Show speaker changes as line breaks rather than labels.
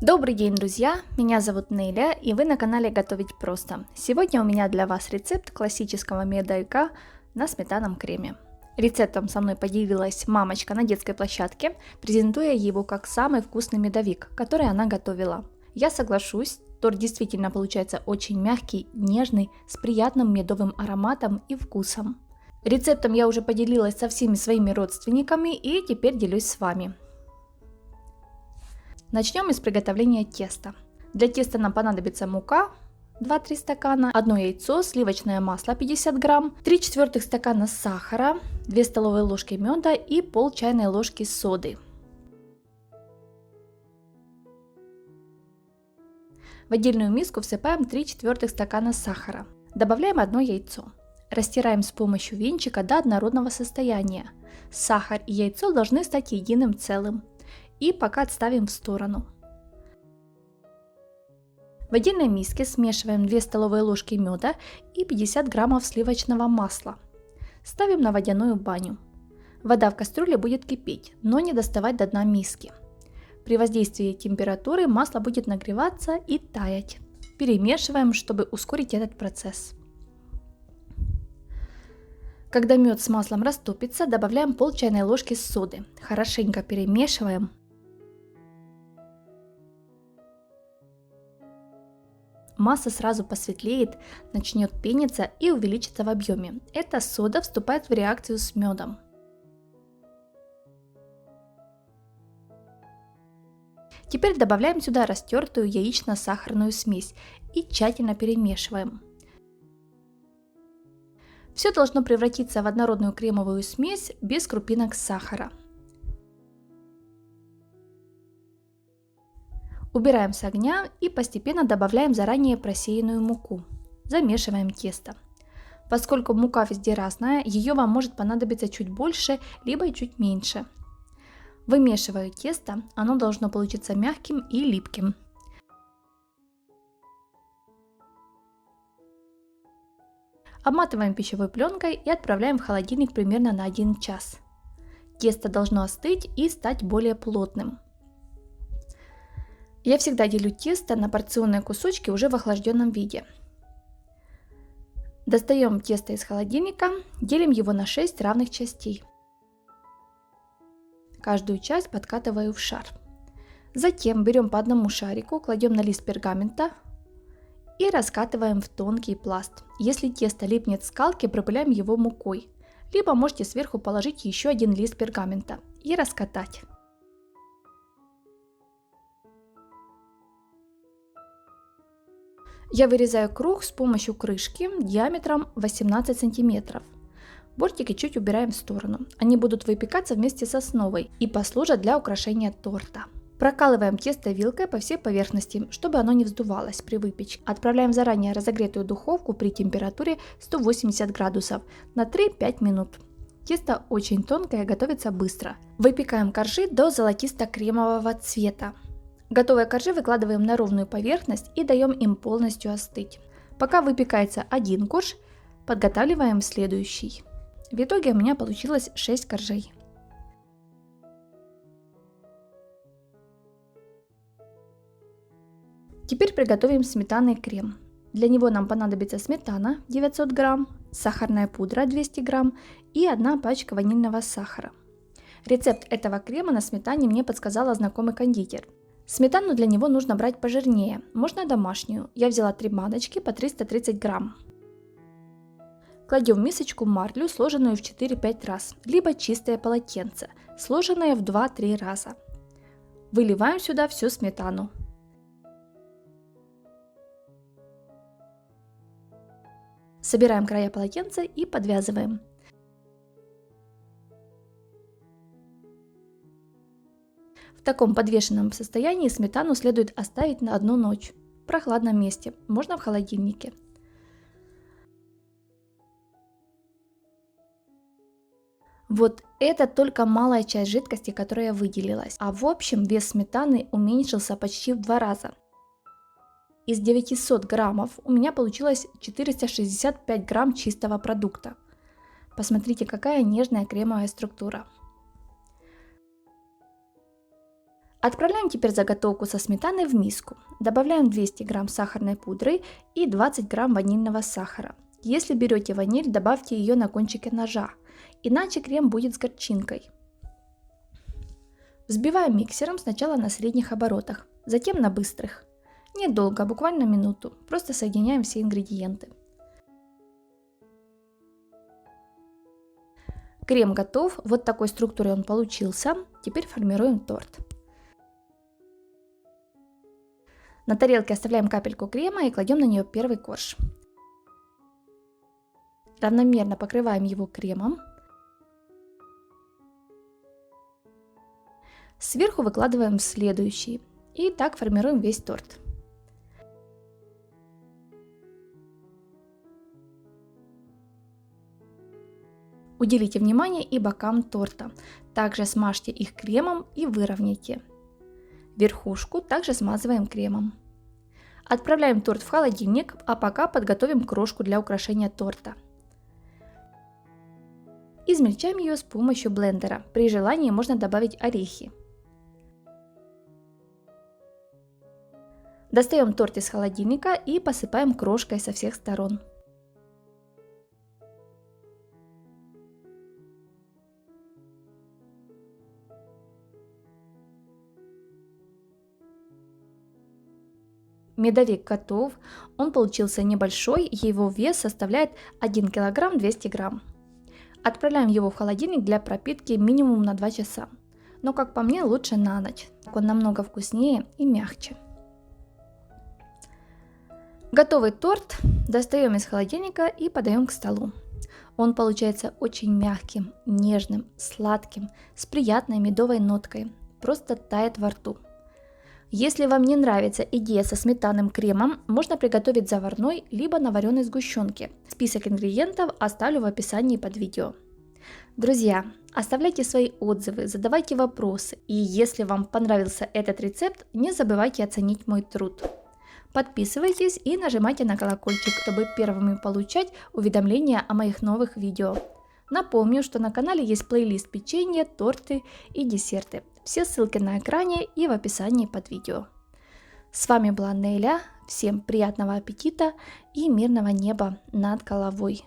Добрый день, друзья! Меня зовут Неля, и вы на канале Готовить просто. Сегодня у меня для вас рецепт классического медовика на сметанном креме. Рецептом со мной поделилась мамочка на детской площадке, презентуя его как самый вкусный медовик, который она готовила. Я соглашусь, торт действительно получается очень мягкий, нежный, с приятным медовым ароматом и вкусом. Рецептом я уже поделилась со всеми своими родственниками и теперь делюсь с вами. Начнем из приготовления теста. Для теста нам понадобится мука 2-3 стакана, 1 яйцо, сливочное масло 50 грамм, 3/4 стакана сахара, 2 столовые ложки меда и пол чайной ложки соды. В отдельную миску всыпаем 3/4 стакана сахара. Добавляем 1 яйцо. Растираем с помощью венчика до однородного состояния. Сахар и яйцо должны стать единым целым. И пока отставим в сторону. В отдельной миске смешиваем 2 столовые ложки меда и 50 граммов сливочного масла. Ставим на водяную баню. Вода в кастрюле будет кипеть, но не доставать до дна миски. При воздействии температуры масло будет нагреваться и таять. Перемешиваем, чтобы ускорить этот процесс. Когда мед с маслом растопится, добавляем пол чайной ложки соды. Хорошенько перемешиваем. Масса сразу посветлеет, начнет пениться и увеличится в объеме. Эта сода вступает в реакцию с медом. Теперь добавляем сюда растертую яично-сахарную смесь и тщательно перемешиваем. Все должно превратиться в однородную кремовую смесь без крупинок сахара. Убираем с огня и постепенно добавляем заранее просеянную муку. Замешиваем тесто. Поскольку мука везде разная, ее вам может понадобиться чуть больше, либо чуть меньше. Вымешиваю тесто, оно должно получиться мягким и липким. Обматываем пищевой пленкой и отправляем в холодильник примерно на 1 час. Тесто должно остыть и стать более плотным. Я всегда делю тесто на порционные кусочки уже в охлажденном виде. Достаем тесто из холодильника, делим его на 6 равных частей. Каждую часть подкатываю в шар. Затем берем по одному шарику, кладем на лист пергамента и раскатываем в тонкий пласт. Если тесто липнет к скалке, пропыляем его мукой. Либо можете сверху положить еще один лист пергамента и раскатать. Я вырезаю круг с помощью крышки диаметром 18 см. Бортики чуть убираем в сторону. Они будут выпекаться вместе с основой и послужат для украшения торта. Прокалываем тесто вилкой по всей поверхности, чтобы оно не вздувалось при выпечке. Отправляем в заранее разогретую духовку при температуре 180 градусов на 3-5 минут. Тесто очень тонкое, готовится быстро. Выпекаем коржи до золотисто-кремового цвета. Готовые коржи выкладываем на ровную поверхность и даем им полностью остыть. Пока выпекается один корж, подготавливаем следующий. В итоге у меня получилось 6 коржей. Теперь приготовим сметанный крем. Для него нам понадобится сметана 900 грамм, сахарная пудра 200 грамм и 1 пачка ванильного сахара. Рецепт этого крема на сметане мне подсказала знакомый кондитер. Сметану для него нужно брать пожирнее, можно домашнюю. Я взяла 3 баночки по 330 грамм. Кладем в мисочку марлю, сложенную в 4-5 раз, либо чистое полотенце, сложенное в 2-3 раза. Выливаем сюда всю сметану. Собираем края полотенца и подвязываем. В таком подвешенном состоянии сметану следует оставить на 1 ночь в прохладном месте, можно в холодильнике. Вот это только малая часть жидкости, которая выделилась, а в общем вес сметаны уменьшился почти в 2 раза. Из 900 граммов у меня получилось 465 грамм чистого продукта. Посмотрите, какая нежная кремовая структура. Отправляем теперь заготовку со сметаной в миску. Добавляем 200 грамм сахарной пудры и 20 грамм ванильного сахара. Если берете ваниль, добавьте ее на кончике ножа, иначе крем будет с горчинкой. Взбиваем миксером сначала на средних оборотах, затем на быстрых. Недолго, буквально минуту, просто соединяем все ингредиенты. Крем готов, вот такой структурой он получился. Теперь формируем торт. На тарелке оставляем капельку крема и кладем на нее первый корж. Равномерно покрываем его кремом. Сверху выкладываем следующий. И так формируем весь торт. Уделите внимание и бокам торта. Также смажьте их кремом и выровняйте. Верхушку также смазываем кремом. Отправляем торт в холодильник, а пока подготовим крошку для украшения торта. Измельчаем ее с помощью блендера. При желании можно добавить орехи. Достаем торт из холодильника и посыпаем крошкой со всех сторон. Медовик готов, он получился небольшой, его вес составляет 1 кг 200 грамм. Отправляем его в холодильник для пропитки минимум на 2 часа, но как по мне лучше на ночь, он намного вкуснее и мягче. Готовый торт достаем из холодильника и подаем к столу. Он получается очень мягким, нежным, сладким, с приятной медовой ноткой, просто тает во рту. Если вам не нравится идея со сметанным кремом, можно приготовить заварной либо на вареной сгущенке. Список ингредиентов оставлю в описании под видео. Друзья, оставляйте свои отзывы, задавайте вопросы. И если вам понравился этот рецепт, не забывайте оценить мой труд. Подписывайтесь и нажимайте на колокольчик, чтобы первыми получать уведомления о моих новых видео. Напомню, что на канале есть плейлист печенья, торты и десерты. Все ссылки на экране и в описании под видео. С вами была Неля. Всем приятного аппетита и мирного неба над головой.